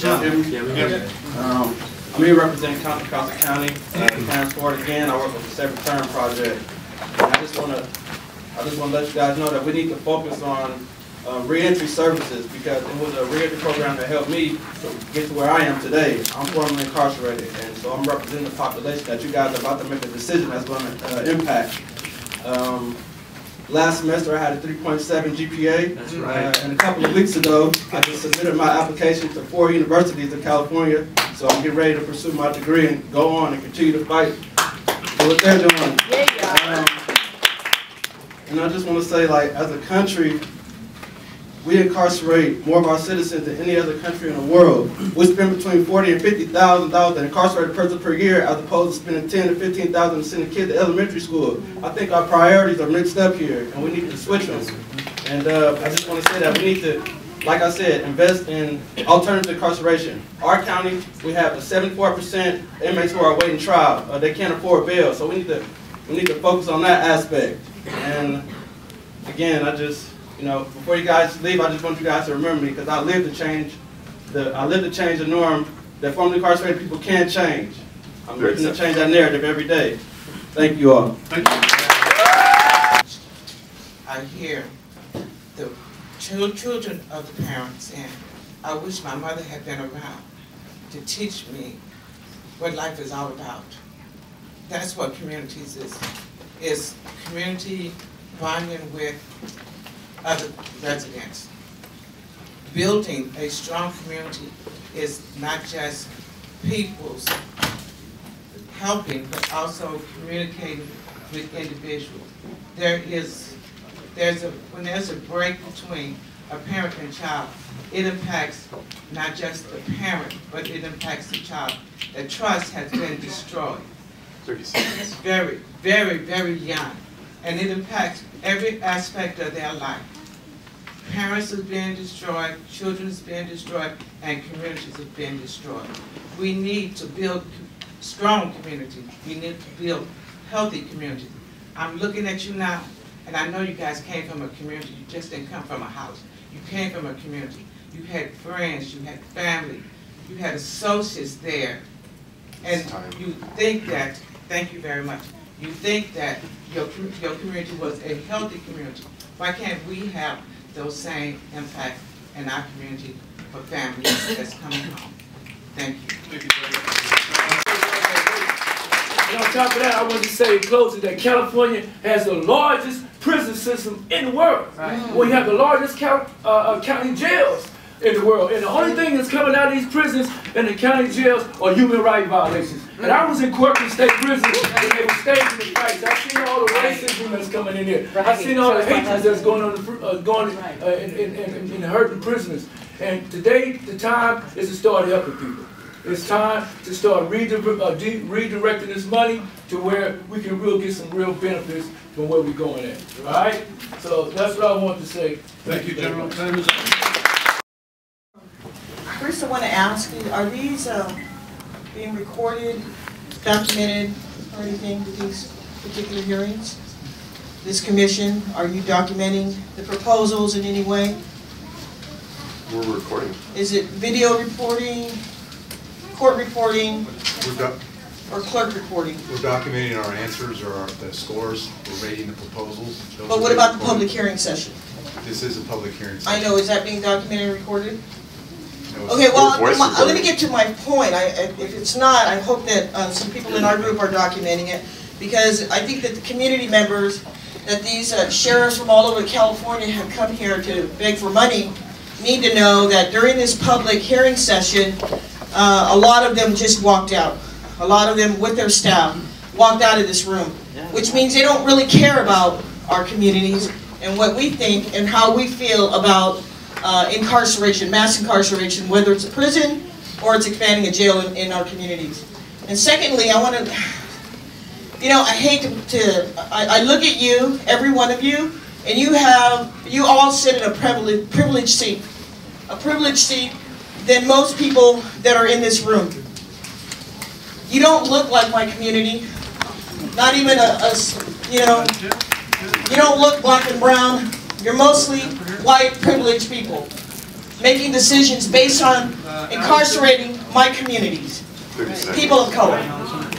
I'm here representing Contra Costa County, Clarence Ford again. I work with the Safe Return Project. And I just want to let you guys know that we need to focus on reentry services, because it was a reentry program that helped me get to where I am today. I'm formerly incarcerated, and so I'm representing the population that you guys are about to make a decision that's going to impact. Last semester I had a 3.7 GPA. That's right. And a couple of weeks ago, I just submitted my application to 4 universities in California. So I'm getting ready to pursue my degree and go on and continue to fight for what they're doing. And I just want to say, like, as a country, we incarcerate more of our citizens than any other country in the world. We spend between $40,000 and $50,000 an incarcerated person per year, as opposed to spending $10,000 to $15,000 to send a kid to elementary school. I think our priorities are mixed up here, and we need to switch them. And I just want to say that we need to, like I said, invest in alternative incarceration. Our county, we have a 74% inmates who are awaiting trial. They can't afford bail, so we need to focus on that aspect. And again, before you guys leave, I just want you guys to remember me, because I live to change the norm that formerly incarcerated people can change. I'm looking to change that narrative every day. Thank you all. Thank you. I hear the children of the parents, and I wish my mother had been around to teach me what life is all about. That's what communities is community bonding with other residents. Building a strong community is not just people's helping, but also communicating with individuals. When there's a break between a parent and child, it impacts not just the parent, but it impacts the child. The trust has been destroyed. It's very, very, very young, and it impacts every aspect of their life. Parents are being destroyed, children are being destroyed, and communities are being destroyed. We need to build strong communities. We need to build healthy communities. I'm looking at you now, and I know you guys came from a community. You just didn't come from a house. You came from a community. You had friends, you had family, you had associates there. And you think that, thank you very much, you think that your community was a healthy community. Why can't we have those same impacts in our community for families that's coming home? Thank you. Thank you very much. And on top of that, I want to say in closing that California has the largest prison system in the world. Right. We have the largest county jails in the world. And the only thing that's coming out of these prisons and the county jails are human rights violations. And I was in Corcoran State Prison, and they were staging the fights. I've seen all the racism that's coming in here. I've seen all the hatred that's going on in hurting prisoners. And today, the time is to start helping people. It's time to start redirecting this money to where we can get some real benefits from where we're going at. All right? So that's what I want to say. Thank you, General. Time is up. First, I want to ask you, are these being recorded, documented, or anything with these particular hearings? This commission, are you documenting the proposals in any way? We're recording. Is it video reporting, court reporting, or clerk reporting? We're documenting our answers or the scores. We're rating the proposals. But what about the public hearing session? This is a public hearing session. I know. Is that being documented and recorded? Okay, well, let me get to my point. If it's not, I hope that some people in our group are documenting it, because I think that the community members, that these sheriffs from all over California have come here to beg for money, need to know that during this public hearing session, a lot of them just walked out. A lot of them with their staff walked out of this room, which means they don't really care about our communities and what we think and how we feel about incarceration, mass incarceration, whether it's a prison or it's expanding a jail in our communities. And secondly, I want to, I hate I look at you, every one of you, and you all sit in a privileged seat than most people that are in this room. You don't look like my community, not even you don't look black and brown. You're mostly white, privileged people. making decisions based on incarcerating my communities, people of color.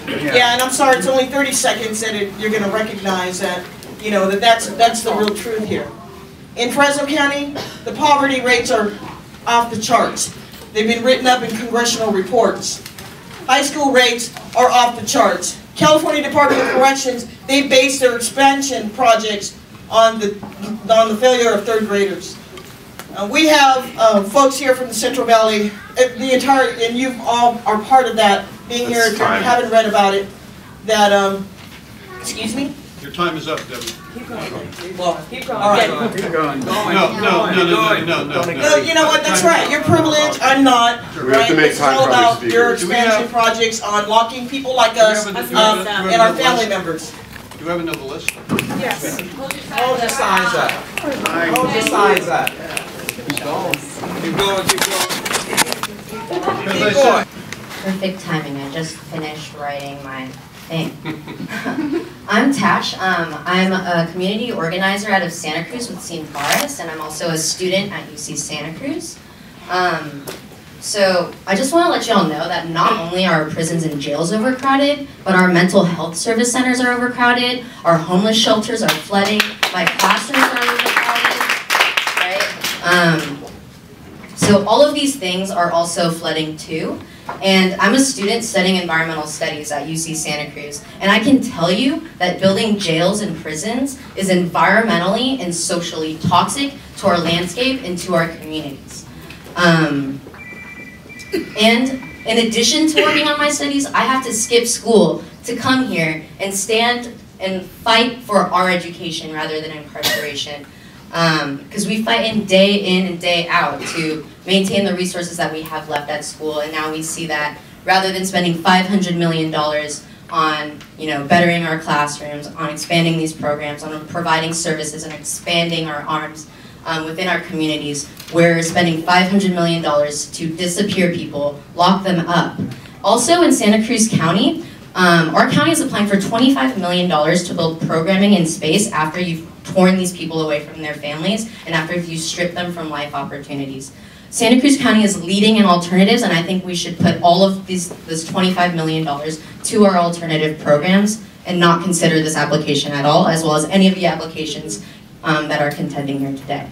Yeah, and I'm sorry, it's only 30 seconds, and you're going to recognize that, you know, that's the real truth here. In Fresno County, the poverty rates are off the charts. They've been written up in congressional reports. High school rates are off the charts. California Department of Corrections, they base their expansion projects on the failure of third graders. We have folks here from the Central Valley, and you all are part of that, being here, if you haven't read about it, that, excuse me? Your time is up, Debbie. Keep going. Well, keep going. All right. Keep going. No, you know what, that's right, you're privileged, I'm not, right? It's all about your expansion projects on locking people like us and our family members. Do you have another list? Yes. Hold your signs up. Hold your signs up. Keep going. Keep going. Keep going. Perfect timing. I just finished writing my thing. I'm Tash. I'm a community organizer out of Santa Cruz with Scene Forest, and I'm also a student at UC Santa Cruz. So I just want to let you all know that not only are our prisons and jails overcrowded, but our mental health service centers are overcrowded, our homeless shelters are flooding, my classrooms are overcrowded, right? So all of these things are also flooding too. And I'm a student studying environmental studies at UC Santa Cruz, and I can tell you that building jails and prisons is environmentally and socially toxic to our landscape and to our communities. And in addition to working on my studies, I have to skip school to come here and stand and fight for our education rather than incarceration. Because we fight in and day out to maintain the resources that we have left at school, and now we see that rather than spending $500 million on, bettering our classrooms, on expanding these programs, on providing services and expanding our arms within our communities, we're spending $500 million to disappear people, lock them up. Also in Santa Cruz County, our county is applying for $25 million to build programming in space after you've torn these people away from their families and after you strip them from life opportunities. Santa Cruz County is leading in alternatives, and I think we should put all of this $25 million to our alternative programs and not consider this application at all, as well as any of the applications that are contending here today.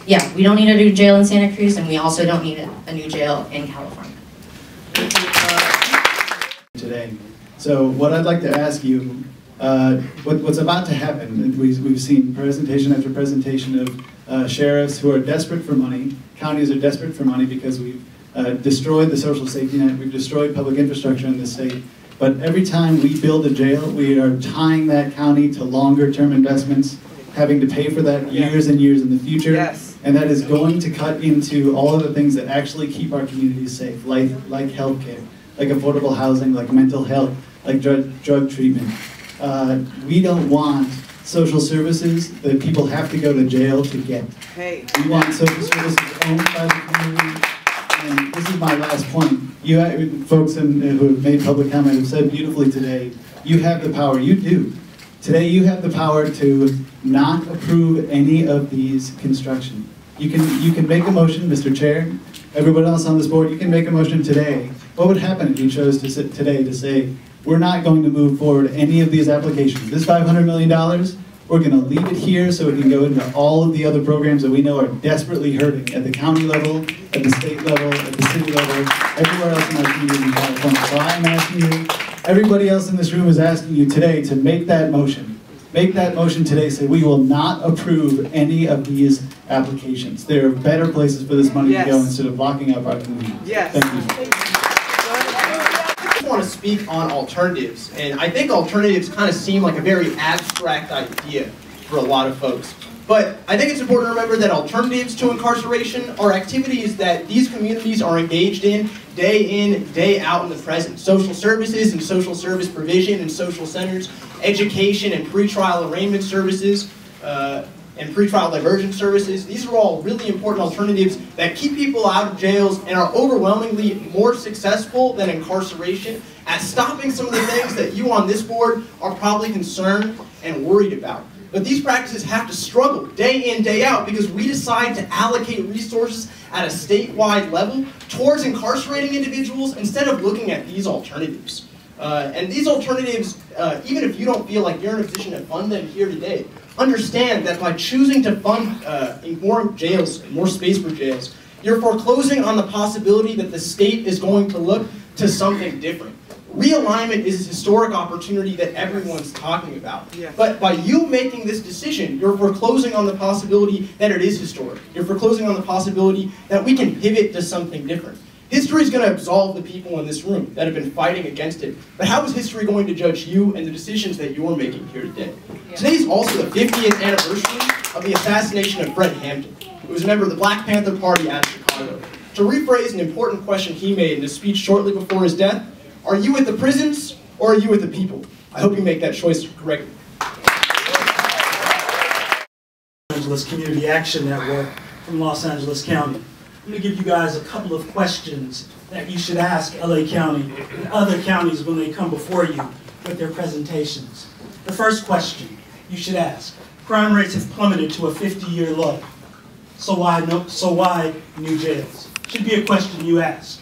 Yeah, we don't need a new jail in Santa Cruz, and we also don't need a new jail in California. Today. So what I'd like to ask you, what's about to happen, we've seen presentation after presentation of sheriffs who are desperate for money, counties are desperate for money because we've destroyed the social safety net, we've destroyed public infrastructure in this state. But every time we build a jail, we are tying that county to longer term investments, having to pay for that years and years in the future. Yes. And that is going to cut into all of the things that actually keep our communities safe, like healthcare, like affordable housing, like mental health, like drug treatment. We don't want social services that people have to go to jail to get. Hey. We want social services owned by the community. And this is my last point. You folks who have made public comment have said beautifully today, you have the power, you do. Today you have the power to not approve any of these construction. You can make a motion, Mr. Chair, everyone else on this board, you can make a motion today. What would happen if you chose to sit today to say, we're not going to move forward any of these applications. This $500 million, we're going to leave it here so it can go into all of the other programs that we know are desperately hurting at the county level, at the state level, at the city level, everywhere else in our community in California. So I'm asking you, everybody else in this room is asking you today to make that motion. Make that motion today, say we will not approve any of these applications. There are better places for this money to go instead of locking up our community. Yes. Thank you. I want to speak on alternatives, and I think alternatives kind of seem like a very abstract idea for a lot of folks. But I think it's important to remember that alternatives to incarceration are activities that these communities are engaged in, day out in the present. Social services and social service provision and social centers, education and pretrial arraignment services, and pretrial diversion services. These are all really important alternatives that keep people out of jails and are overwhelmingly more successful than incarceration at stopping some of the things that you on this board are probably concerned and worried about. But these practices have to struggle day in, day out because we decide to allocate resources at a statewide level towards incarcerating individuals instead of looking at these alternatives. And these alternatives, even if you don't feel like you're in a position to fund them here today, understand that by choosing to fund more jails and more space for jails, you're foreclosing on the possibility that the state is going to look to something different. Realignment is a historic opportunity that everyone's talking about. Yeah. But by you making this decision, you're foreclosing on the possibility that it is historic. You're foreclosing on the possibility that we can pivot to something different. History is going to absolve the people in this room that have been fighting against it. But how is history going to judge you and the decisions that you're making here today? Yeah. Today's also the 50th anniversary of the assassination of Fred Hampton, who was a member of the Black Panther Party out of Chicago. To rephrase an important question he made in a speech shortly before his death, are you with the prisons or are you with the people? I hope you make that choice correctly. Los Angeles Community Action Network from Los Angeles County. I'm going to give you guys a couple of questions that you should ask LA County and other counties when they come before you with their presentations. The first question you should ask, crime rates have plummeted to a 50-year low. So why new jails? Should be a question you ask.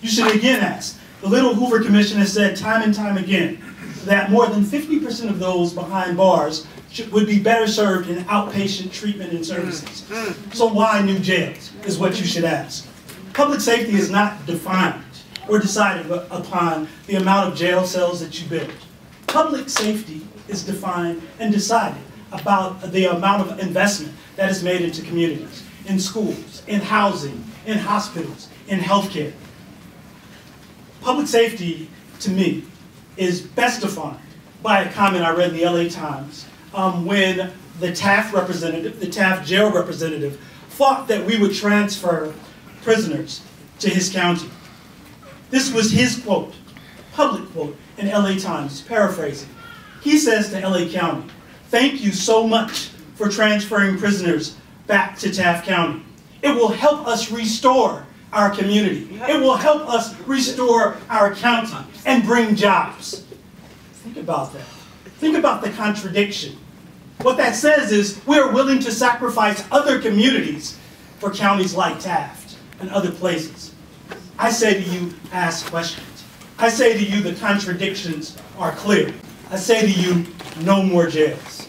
You should again ask, the Little Hoover Commission has said time and time again that more than 50% of those behind bars would be better served in outpatient treatment and services. So why new jails is what you should ask. Public safety is not defined or decided upon the amount of jail cells that you build. Public safety is defined and decided about the amount of investment that is made into communities, in schools, in housing, in hospitals, in healthcare. Public safety, to me, is best defined by a comment I read in the LA Times when the Taft jail representative thought that we would transfer prisoners to his county. This was his quote, public quote, in LA Times, paraphrasing. He says to LA County, "Thank you so much for transferring prisoners back to Taft County. It will help us restore our community. It will help us restore our county and bring jobs." Think about that. Think about the contradiction. What that says is we're willing to sacrifice other communities for counties like Taft and other places. I say to you, ask questions. I say to you, the contradictions are clear. I say to you, no more jails.